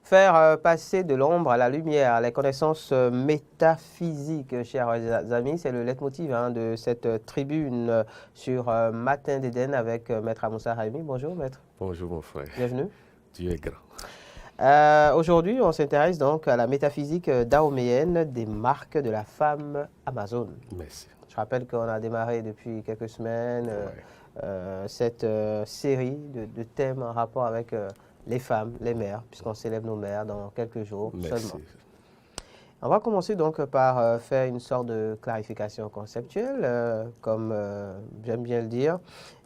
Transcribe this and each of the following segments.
Faire passer de l'ombre à la lumière, les connaissances métaphysiques, chers amis, c'est le leitmotiv de cette tribune sur Matin d'Éden avec Maître Amoussa Haïmi. Bonjour, Maître. Bonjour, mon frère. Bienvenue. Dieu est grand. Aujourd'hui, on s'intéresse donc à la métaphysique dahoméenne des marques de la femme Amazone. Merci. Je rappelle qu'on a démarré depuis quelques semaines cette série de thèmes en rapport avec les femmes, les mères, puisqu'on célèbre nos mères dans quelques jours seulement. On va commencer donc par faire une sorte de clarification conceptuelle, comme j'aime bien le dire,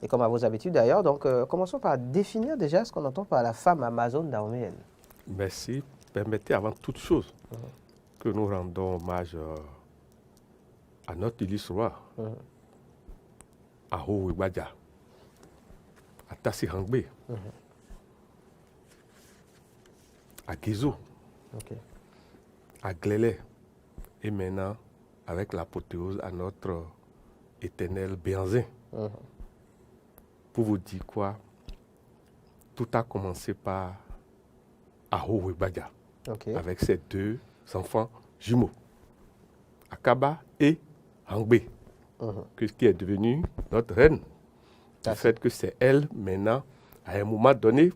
et comme à vos habitudes d'ailleurs. Donc, commençons par définir déjà ce qu'on entend par la femme amazone dahoméenne. Merci. Permettez avant toute chose que nous rendons hommage à notre illustre roi, à Hououibadja, à Tassi Hangbe, à Gizo, à Glélé, et maintenant avec l'apothéose à notre éternel Béanzin. Pour vous dire quoi, tout a commencé par Hououibadja, avec ses deux enfants jumeaux, Akaba et Hangbe, qui est devenue notre reine. Du fait que c'est elle, maintenant, à un moment donné,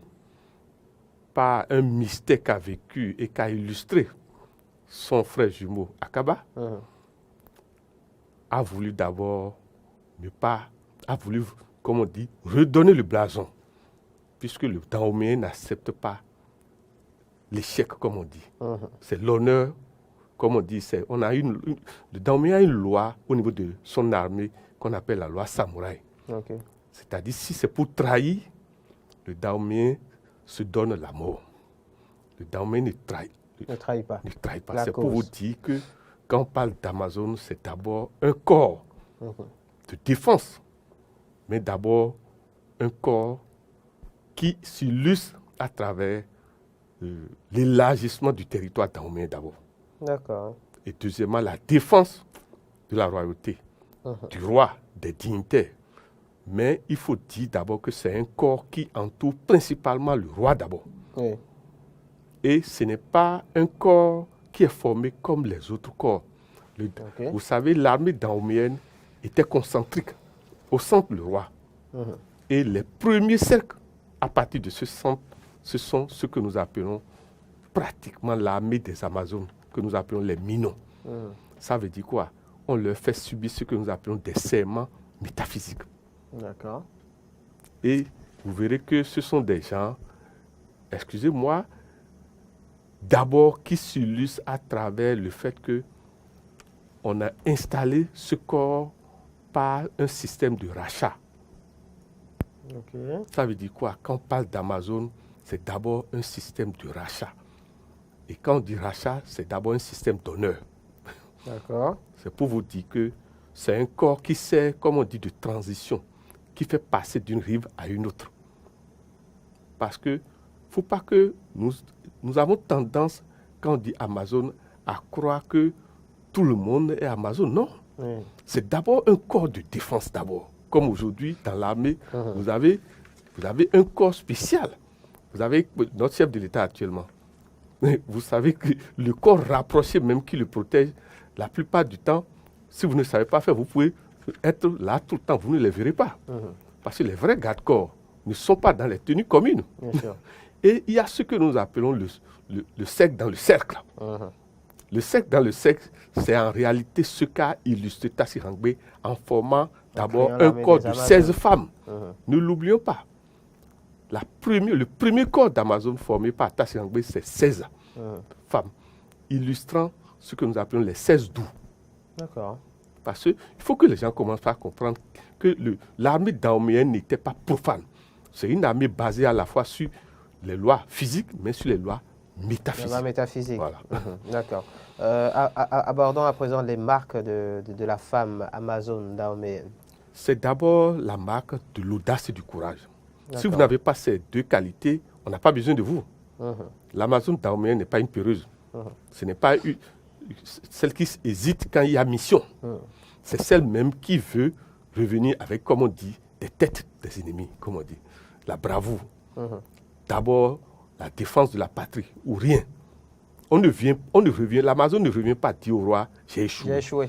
par un mystère qu'a vécu et qu'a illustré son frère jumeau Akaba, a voulu d'abord comme on dit, redonner le blason, puisque le Dahoméen n'accepte pas l'échec, comme on dit. C'est l'honneur, comme on dit. Le Dahoméen a une loi au niveau de son armée qu'on appelle la loi samouraï. C'est-à-dire, si c'est pour trahir, le Dahoméen se donne la mort. Le Dahoméen ne trahit pas. C'est pour vous dire que quand on parle d'Amazone, c'est d'abord un corps de défense, mais d'abord un corps qui s'illustre à travers l'élargissement du territoire dahoméen d'abord. D'accord. Et deuxièmement, la défense de la royauté, du roi, des dignitaires. Mais il faut dire d'abord que c'est un corps qui entoure principalement le roi d'abord. Oui. Et ce n'est pas un corps qui est formé comme les autres corps. Vous savez, l'armée dahoméenne était concentrique. Au centre, le roi. Et les premiers cercles, à partir de ce centre, ce sont ce que nous appelons pratiquement l'armée des Amazones, que nous appelons les Minons. Ça veut dire quoi? On leur fait subir ce que nous appelons des serments métaphysiques. D'accord. Et vous verrez que ce sont des gens, excusez-moi, d'abord qui s'illustrent à travers le fait que on a installé ce corps par un système de rachat. Ça veut dire quoi? Quand on parle d'Amazone, c'est d'abord un système de rachat. Et quand on dit rachat, c'est d'abord un système d'honneur. D'accord. C'est pour vous dire que c'est un corps qui sert, comme on dit, de transition, qui fait passer d'une rive à une autre. Parce que, faut pas que nous avons tendance, quand on dit Amazone, à croire que tout le monde est Amazone. Non. C'est d'abord un corps de défense d'abord. Comme aujourd'hui, dans l'armée, vous avez un corps spécial. Vous avez notre chef de l'État actuellement. Vous savez que le corps rapproché même qui le protège, la plupart du temps, si vous ne savez pas faire, vous pouvez être là tout le temps, vous ne les verrez pas. Parce que les vrais gardes-corps ne sont pas dans les tenues communes. Et il y a ce que nous appelons le cercle dans le cercle. Le cercle dans le cercle, c'est en réalité ce qu'a illustré Tassi Hangbe en formant d'abord un corps de 16 femmes. Ne l'oublions pas. Le premier corps d'Amazone formé par Tassi Hangbe, c'est 16 femmes, illustrant ce que nous appelons les 16 doux. D'accord. Parce qu'il faut que les gens commencent à comprendre que l'armée dahoméenne n'était pas profane. C'est une armée basée à la fois sur les lois physiques, mais sur les lois métaphysiques. La métaphysique. Voilà. D'accord. Abordons à présent les marques de la femme amazone dahoméenne. C'est d'abord la marque de l'audace et du courage. Si vous n'avez pas ces deux qualités, on n'a pas besoin de vous. L'Amazone dahoméenne n'est pas une peureuse. Ce n'est pas celle qui hésite quand il y a mission. C'est celle même qui veut revenir avec, comme on dit, des têtes des ennemis, comme on dit. La bravoure. D'abord, la défense de la patrie ou rien. L'Amazone ne revient pas dire au roi, j'ai échoué. J'ai échoué.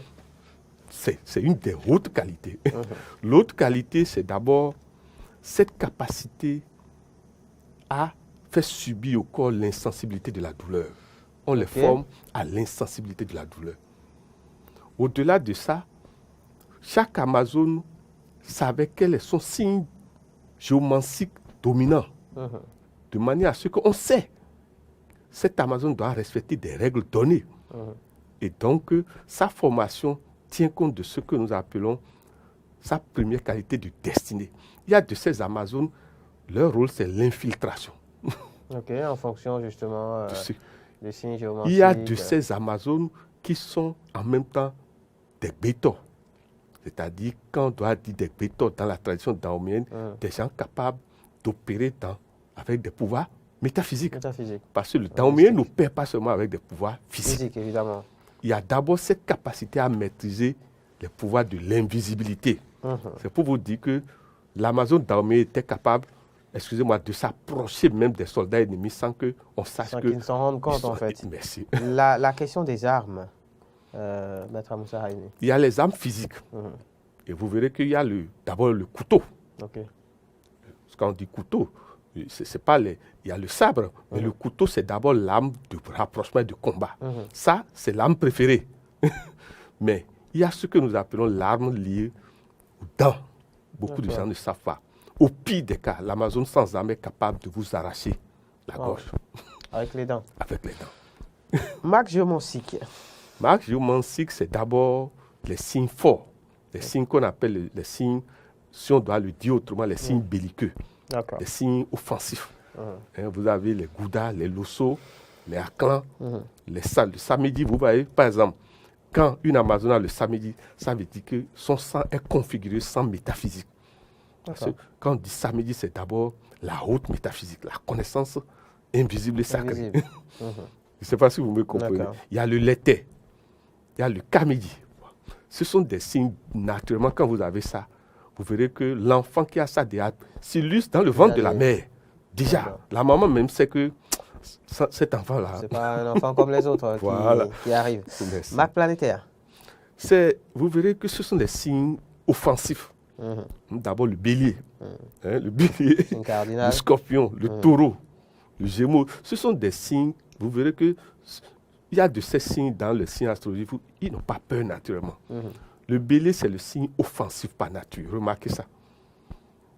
C'est une des hautes qualités. L'autre qualité, c'est d'abord cette capacité à faire subir au corps l'insensibilité de la douleur. On les forme à l'insensibilité de la douleur. Au-delà de ça, chaque Amazone savait quel est son signe géomantique dominant, de manière à ce qu'on sait cette Amazone doit respecter des règles données. Et donc, sa formation tient compte de ce que nous appelons sa première qualité de destinée. Il y a de ces Amazones, leur rôle, c'est l'infiltration. Ok, en fonction justement des signes géomantiques. Il y a de ces Amazones qui sont en même temps des bétons. C'est-à-dire, quand on doit dire des bétons dans la tradition daomienne, des gens capables d'opérer avec des pouvoirs métaphysiques. Parce que le daomien ne perd pas seulement avec des pouvoirs physiques. Évidemment. Il y a d'abord cette capacité à maîtriser les pouvoirs de l'invisibilité. C'est pour vous dire que l'Amazone daomien était capable, excusez-moi, de s'approcher même des soldats ennemis sans qu'on sache que... qu'ils ne s'en rendent compte, en fait. Merci. La question des armes, Maître Amoussa Haïmi. Il y a les armes physiques. Et vous verrez qu'il y a d'abord le couteau. Quand on dit couteau, c'est pas il y a le sabre, mais le couteau, c'est d'abord l'arme de rapprochement et de combat. Ça, c'est l'arme préférée. Mais il y a ce que nous appelons l'arme liée aux dents. Beaucoup de gens ne savent pas. Au pire des cas, l'Amazone sans arme est capable de vous arracher la gorge. Avec les dents. Avec les dents. Marque géomantique. Marque géomantique, c'est d'abord les signes forts. Les signes qu'on appelle les signes, si on doit le dire autrement, les signes belliqueux. Les signes offensifs. Vous avez les Goudas, les Losso, les Aklan, le samedi. Vous voyez, par exemple, quand une Amazone a le samedi, ça veut dire que son sang est configuré sans métaphysique. Parce que quand on dit samedi, c'est d'abord la haute métaphysique, la connaissance invisible et sacrée. Je ne sais pas si vous me comprenez. Il y a le Lété, il y a le Kamedi. Ce sont des signes, naturellement, quand vous avez ça, vous verrez que l'enfant qui a ça s'illustre dans le ventre de la mère. Déjà, la maman même sait que cet enfant-là... Ce n'est pas un enfant comme les autres qui arrive. Marque planétaire. Vous verrez que ce sont des signes offensifs. D'abord le bélier, le bélier, le scorpion, le taureau, le gémeaux. Ce sont des signes, vous verrez que il y a de ces signes dans le signe astrologique, ils n'ont pas peur naturellement. Le bélier, c'est le signe offensif par nature. Remarquez ça.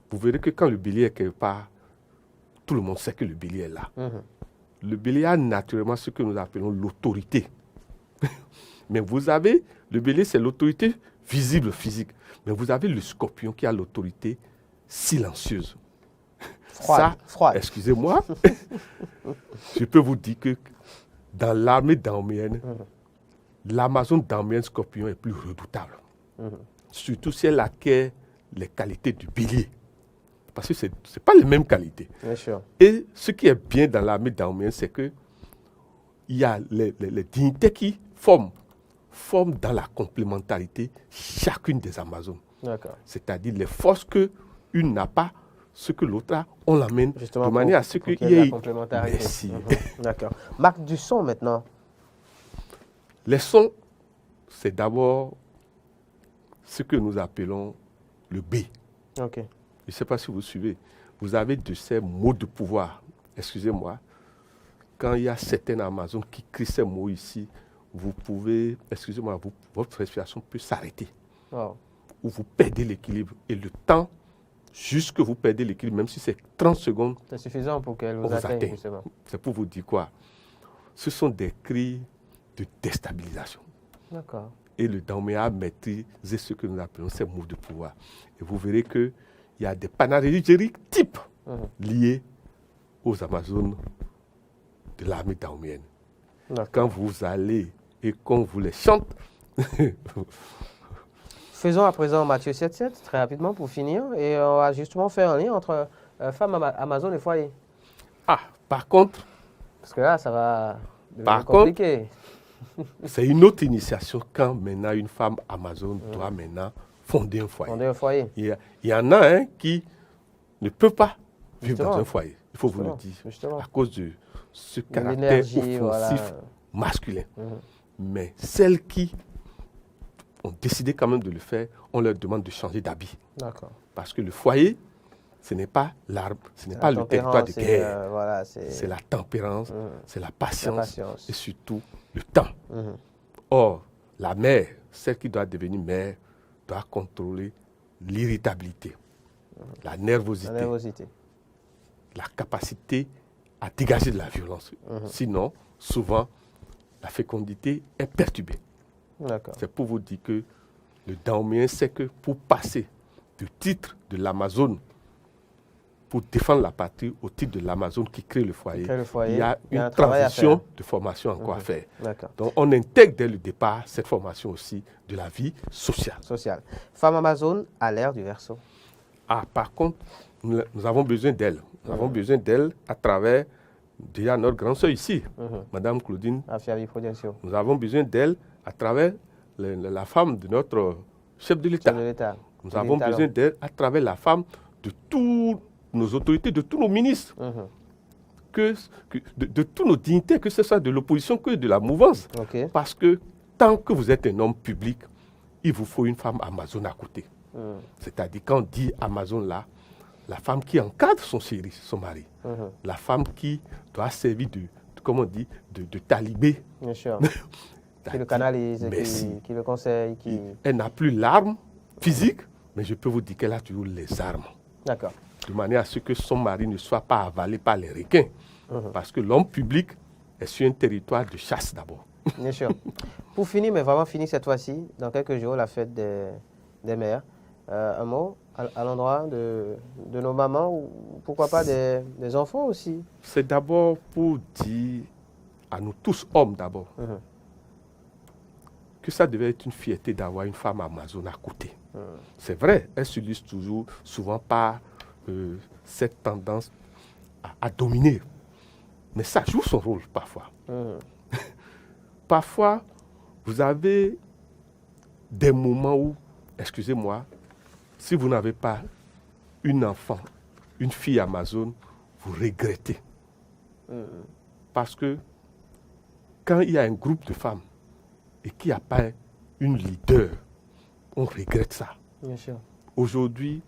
Vous verrez que quand le bélier est quelque part, tout le monde sait que le bélier est là. Le bélier a naturellement ce que nous appelons l'autorité. Mais vous avez, le bélier, c'est l'autorité visible, physique. Mais vous avez le scorpion qui a l'autorité silencieuse. Froide. Excusez-moi, je peux vous dire que dans l'armée daomienne, l'Amazone daomienne scorpion est plus redoutable. Surtout si elle acquiert les qualités du bélier. Parce que ce n'est pas les mêmes qualités. Bien sûr. Et ce qui est bien dans l'armée daomienne, c'est qu'il y a les dignités qui forment dans la complémentarité chacune des Amazones. C'est-à-dire les forces qu'une n'a pas, ce que l'autre a, on l'amène de manière à ce qu'il y ait la complémentarité. Merci. D'accord. Marque du son maintenant. Les sons, c'est d'abord ce que nous appelons le B. Je ne sais pas si vous suivez. Vous avez de ces mots de pouvoir. Excusez-moi. Quand il y a certaines Amazones qui crient ces mots ici, vous pouvez, excusez-moi, votre respiration peut s'arrêter. Ou vous perdez l'équilibre. Et le temps, jusque vous perdez l'équilibre, même si c'est 30 secondes, c'est suffisant pour qu'elle vous atteigne. C'est pour vous dire quoi? Ce sont des cris de déstabilisation. Et le daoméa a maîtrisé ce que nous appelons ces mots de pouvoir. Et vous verrez qu'il y a des panégyriques types liés aux Amazones de l'armée daomienne. Quand vous allez et qu'on vous les chante. Faisons à présent Matthieu 7.7, très rapidement pour finir. Et on va justement faire un lien entre femme Amazone et foyer. Par contre... Parce que là, ça va devenir compliqué. C'est une autre initiation quand maintenant une femme Amazone doit maintenant fonder un foyer. Fonder un foyer. Il y en a qui ne peut pas vivre dans un foyer. Il faut vous le dire. À cause de ce caractère offensif masculin. Mais celles qui ont décidé quand même de le faire, on leur demande de changer d'habit. Parce que le foyer, ce n'est pas l'arme, ce n'est pas le territoire de guerre. C'est la tempérance, c'est la patience et surtout le temps. Or, la mère, celle qui doit devenir mère, doit contrôler l'irritabilité, la nervosité, la capacité à dégager de la violence. Sinon, souvent, la fécondité est perturbée. C'est pour vous dire que le Dahoméen sait que pour passer du titre de l'Amazone, pour défendre la patrie au titre de l'Amazone qui crée le foyer, il y a une transition de formation encore à faire. Donc on intègre dès le départ cette formation aussi de la vie sociale. Femme Amazone à l'ère du Verseau. Par contre, nous avons besoin d'elle. Nous avons besoin d'elle à travers déjà notre grande sœur ici, Madame Claudine. Nous avons besoin d'elle à travers la femme de notre chef de l'État. Nous avons besoin d'elle à travers la femme de toutes nos autorités, de tous nos ministres, de tous nos dignitaires, que ce soit de l'opposition que de la mouvance. Parce que tant que vous êtes un homme public, il vous faut une femme Amazone à côté. C'est-à-dire, quand on dit Amazone là, la femme qui encadre son chéri, son mari, la femme qui doit servir comment on dit, de talibé. Bien sûr. Qui le canalise, qui le conseille. Elle n'a plus l'arme physique, mais je peux vous dire qu'elle a toujours les armes. De manière à ce que son mari ne soit pas avalé par les requins. Parce que l'homme public est sur un territoire de chasse d'abord. Bien sûr. Pour finir, mais vraiment finir cette fois-ci, dans quelques jours, la fête des mères, un mot à l'endroit de nos mamans ou pourquoi pas des enfants aussi. C'est d'abord pour dire à nous tous, hommes d'abord, que ça devait être une fierté d'avoir une femme Amazone à côté. C'est vrai, elle s'illustre toujours, souvent par cette tendance à dominer. Mais ça joue son rôle parfois. Parfois, vous avez des moments où, excusez-moi, si vous n'avez pas une enfant, une fille Amazone, vous regrettez. Parce que quand il y a un groupe de femmes et qu'il n'y a pas une leader, on regrette ça. Aujourd'hui,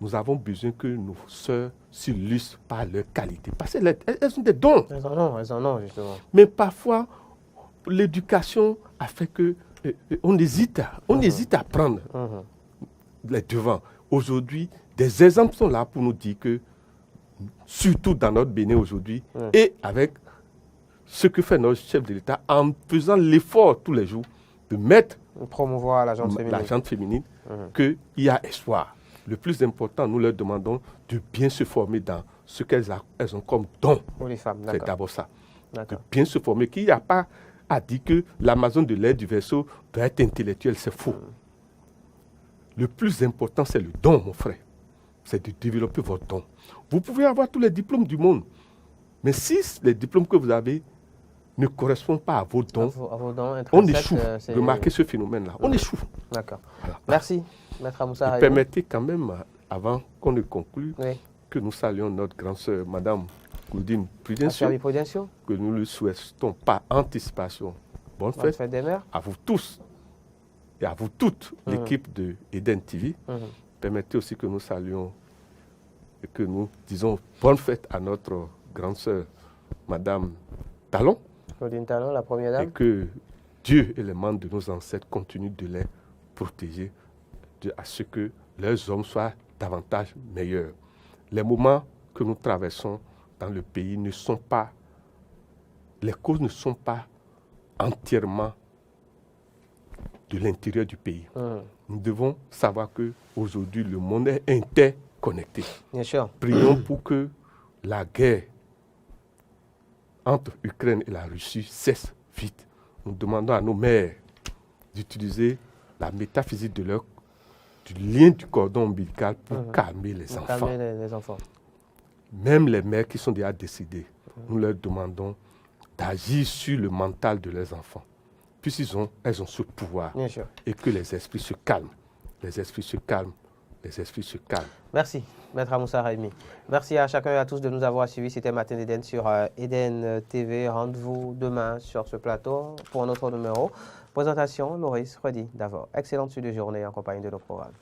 nous avons besoin que nos sœurs s'illustrent par leur qualité. Parce qu'elles ont des dons. Elles en ont, justement. Mais parfois, l'éducation a fait que on hésite à prendre les devants. Aujourd'hui, des exemples sont là pour nous dire que, surtout dans notre Bénin aujourd'hui, et avec ce que fait notre chef de l'État, en faisant l'effort tous les jours de promouvoir la gente féminine, qu'il y a espoir. Le plus important, nous leur demandons de bien se former dans ce qu'elles ont comme don. Pour les femmes, c'est d'abord ça. De bien se former, qu'il n'y a pas à dire que l'Amazone de l'ère du Verseau doit être intellectuelle, c'est faux. Le plus important, c'est le don, mon frère. C'est de développer votre don. Vous pouvez avoir tous les diplômes du monde, mais si les diplômes que vous avez ne correspondent pas à vos dons, on échoue. Remarquez ce phénomène-là. On échoue. D'accord. Voilà. Merci, Maître Amoussa Hayo. Permettez quand même, avant qu'on ne conclue, que nous saluons notre grande sœur, Madame Claudine Prudencio, que nous lui souhaitons par anticipation. Bonne fête des mères. À vous tous et à vous toutes, l'équipe de Eden TV. Permettez aussi que nous saluons et que nous disons bonne fête à notre grande sœur, Madame Talon. Claudine Talon, la première dame. Et que Dieu et les membres de nos ancêtres continuent de les protéger, à ce que leurs hommes soient davantage meilleurs. Les moments que nous traversons dans le pays ne sont pas, les causes ne sont pas entièrement de l'intérieur du pays. Nous devons savoir qu'aujourd'hui, le monde est interconnecté. Bien sûr. Prions pour que la guerre entre l'Ukraine et la Russie cesse vite. Nous demandons à nos mères d'utiliser la métaphysique du lien du cordon ombilical pour calmer les enfants. Calmer les enfants. Même les mères qui sont déjà décédées, nous leur demandons d'agir sur le mental de leurs enfants. Puisqu'elles ont ce pouvoir. Bien sûr. Et que les esprits se calment. Les esprits se calment. les esprits se calment. Merci, Maître Amoussa Raimi. Merci à chacun et à tous de nous avoir suivis. C'était Matin d'Eden sur Eden TV. Rendez-vous demain sur ce plateau pour un autre numéro. Présentation, Maurice Redi d'abord. Excellente suite de journée en compagnie de nos programmes.